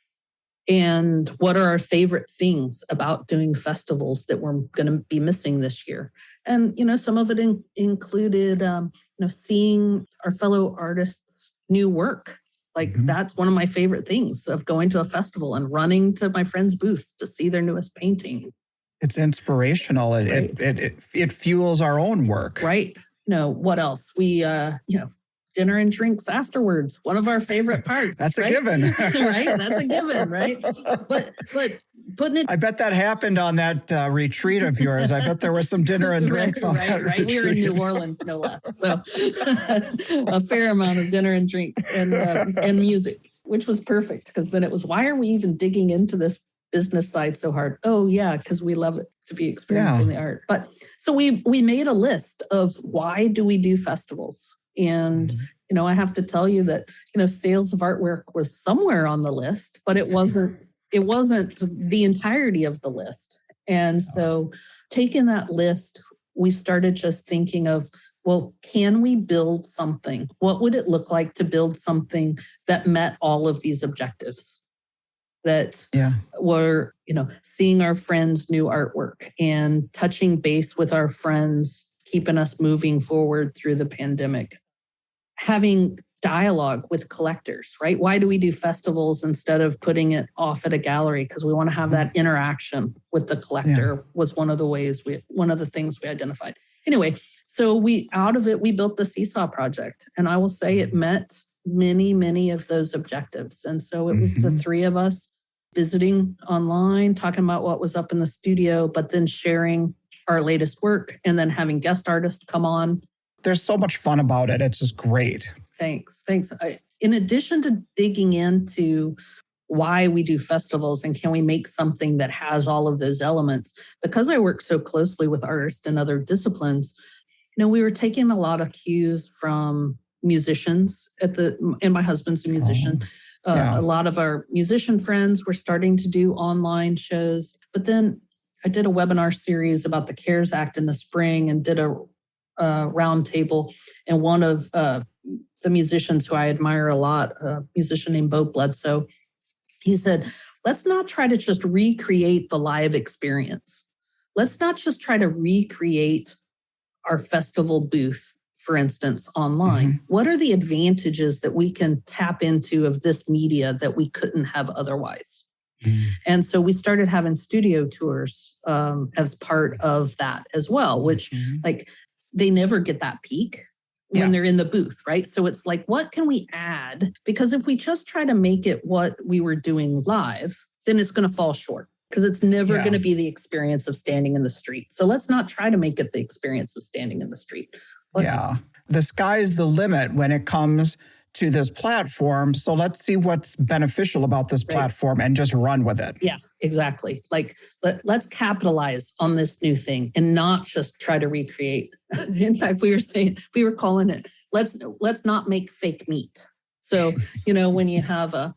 And what are our favorite things about doing festivals that we're going to be missing this year? And, some of it included, seeing our fellow artists' new work. Like that's one of my favorite things of going to a festival and running to my friend's booth to see their newest painting. It's inspirational. It fuels our own work. Right. What else? We, dinner and drinks afterwards. One of our favorite parts. That's a given. Right? That's a given, right? But putting it... I bet that happened on that retreat of yours. I bet there was some dinner and drinks on that retreat. We were in New Orleans, no less. So a fair amount of dinner and drinks and music, which was perfect because then it was, why are we even digging into this business side so hard? Oh, yeah, because we love it to be experiencing the art. But so we made a list of why do we do festivals? And, I have to tell you that, sales of artwork was somewhere on the list, but it wasn't the entirety of the list. And so taking that list, we started just thinking of, well, can we build something? What would it look like to build something that met all of these objectives? That were, seeing our friends' new artwork and touching base with our friends, keeping us moving forward through the pandemic. Having dialogue with collectors, right? Why do we do festivals instead of putting it off at a gallery? Because we want to have that interaction with the collector was one of the things we identified. Anyway, so we built the Seesaw Project. And I will say it met many, many of those objectives. And so it was the 3 of us visiting online, talking about what was up in the studio, but then sharing our latest work and then having guest artists come on. There's so much fun about it. It's just great. Thanks. In addition to digging into why we do festivals and can we make something that has all of those elements, because I work so closely with artists and other disciplines, we were taking a lot of cues from musicians and my husband's a musician. A lot of our musician friends were starting to do online shows. But then I did a webinar series about the CARES Act in the spring and did a round table. And one of the musicians who I admire a lot, a musician named Bo Bledsoe, he said, let's not try to just recreate the live experience. Let's not just try to recreate our festival booth, for instance, online. Mm-hmm. What are the advantages that we can tap into of this media that we couldn't have otherwise? Mm-hmm. And so we started having studio tours as part of that as well, which like they never get that peak when they're in the booth, right? So it's like, what can we add? Because if we just try to make it what we were doing live, then it's going to fall short. Because it's never going to be the experience of standing in the street. So let's not try to make it the experience of standing in the street. The sky's the limit when it comes to this platform. So let's see what's beneficial about this platform and just run with it. Yeah, exactly. Like let's capitalize on this new thing and not just try to recreate. In fact, we were calling it, let's not make fake meat. So, when you have a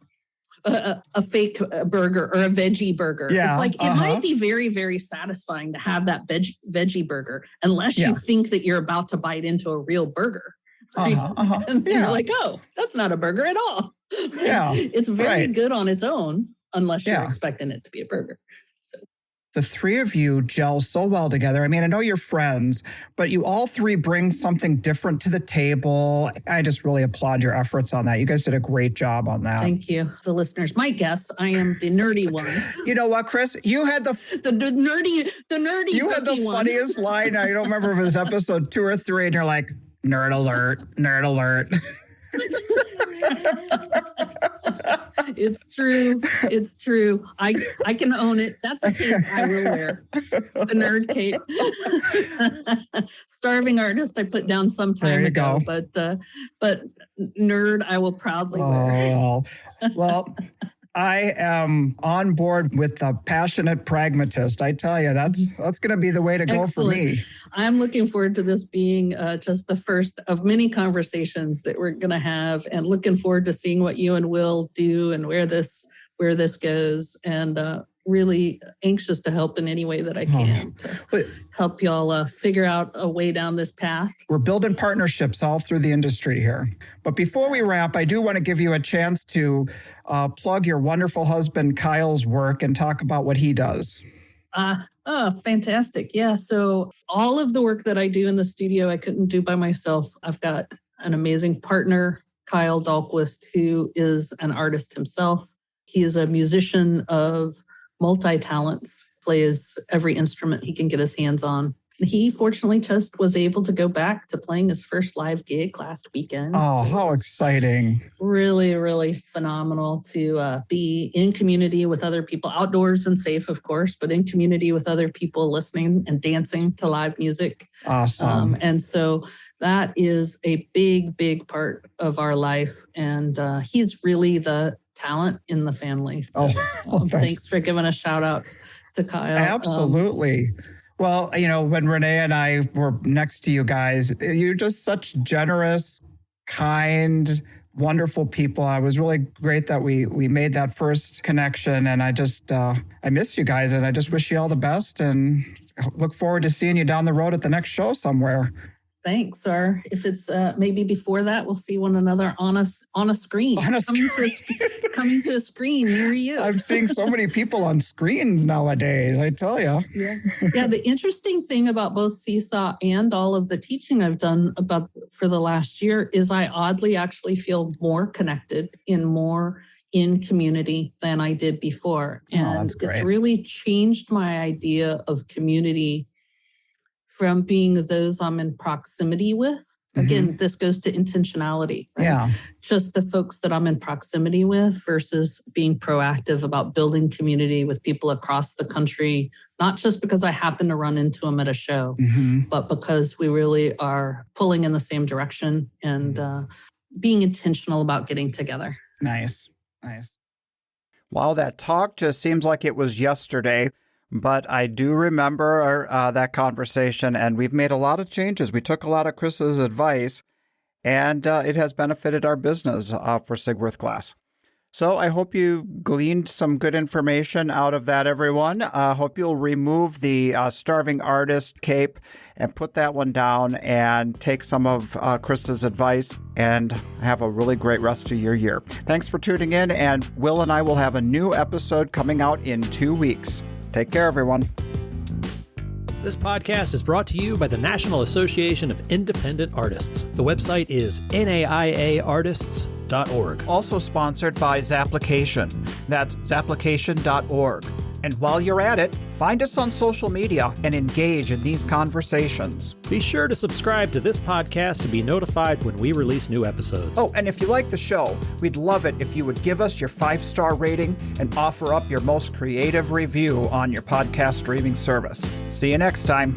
fake burger or a veggie burger. It's like, it might be very, very satisfying to have that veggie burger, unless you think that you're about to bite into a real burger. Right? And you're like, oh, that's not a burger at all. Right? Yeah, it's very good on its own, unless you're expecting it to be a burger. The three of you gel so well together. I mean, I know you're friends, but you all three bring something different to the table. I just really applaud your efforts on that. You guys did a great job on that. Thank you. The listeners might guess I am the nerdy one. You know what, Chris? You had the nerdy. You had the funniest line. I don't remember if it was episode 2 or 3, and you're like, nerd alert, nerd alert. It's true. It's true. I can own it. That's a cape I will wear. The nerd cape. Starving artist I put down some time ago, but nerd I will proudly wear. Well, I am on board with the passionate pragmatist. I tell you, that's going to be the way to go for me. I'm looking forward to this being just the first of many conversations that we're going to have, and looking forward to seeing what you and Will do and where this goes, and really anxious to help in any way that I can to help y'all figure out a way down this path. We're building partnerships all through the industry here. But before we wrap, I do want to give you a chance to plug your wonderful husband Kyle's work and talk about what he does. Fantastic. Yeah. So all of the work that I do in the studio, I couldn't do by myself. I've got an amazing partner, Kyle Dahlquist, who is an artist himself. He is a musician of multi-talents, plays every instrument he can get his hands on. And he fortunately just was able to go back to playing his first live gig last weekend. Oh, so how exciting. Really, really phenomenal to be in community with other people, outdoors and safe, of course, but in community with other people listening and dancing to live music. Awesome. And so that is a big, big part of our life. And he's really the talent in the family. So thanks for giving a shout out to Kyle. Absolutely. Well, when Renee and I were next to you guys, you're just such generous, kind, wonderful people. It was really great that we made that first connection. And I just, I miss you guys, and I just wish you all the best, and look forward to seeing you down the road at the next show somewhere. Thanks, or if it's maybe before that, we'll see one another on a screen. Coming to a screen near you. I'm seeing so many people on screens nowadays, I tell you. Yeah. The interesting thing about both Seesaw and all of the teaching I've done for the last year is I oddly actually feel more connected more in community than I did before. And it's really changed my idea of community from being those I'm in proximity with Again, this goes to intentionality. Right? Yeah. Just the folks that I'm in proximity with versus being proactive about building community with people across the country, not just because I happen to run into them at a show, but because we really are pulling in the same direction and being intentional about getting together. Nice. Wow, that talk just seems like it was yesterday, but I do remember that conversation, and we've made a lot of changes. We took a lot of Chris's advice, and it has benefited our business for Sigworth Glass. So I hope you gleaned some good information out of that, everyone. I hope you'll remove the starving artist cape and put that one down and take some of Chris's advice and have a really great rest of your year. Thanks for tuning in, and Will and I will have a new episode coming out in 2 weeks. Take care, everyone. This podcast is brought to you by the National Association of Independent Artists. The website is naiaartists.org. Also sponsored by Zapplication. That's zapplication.org. And while you're at it, find us on social media and engage in these conversations. Be sure to subscribe to this podcast to be notified when we release new episodes. Oh, and if you like the show, we'd love it if you would give us your 5-star rating and offer up your most creative review on your podcast streaming service. See you next time.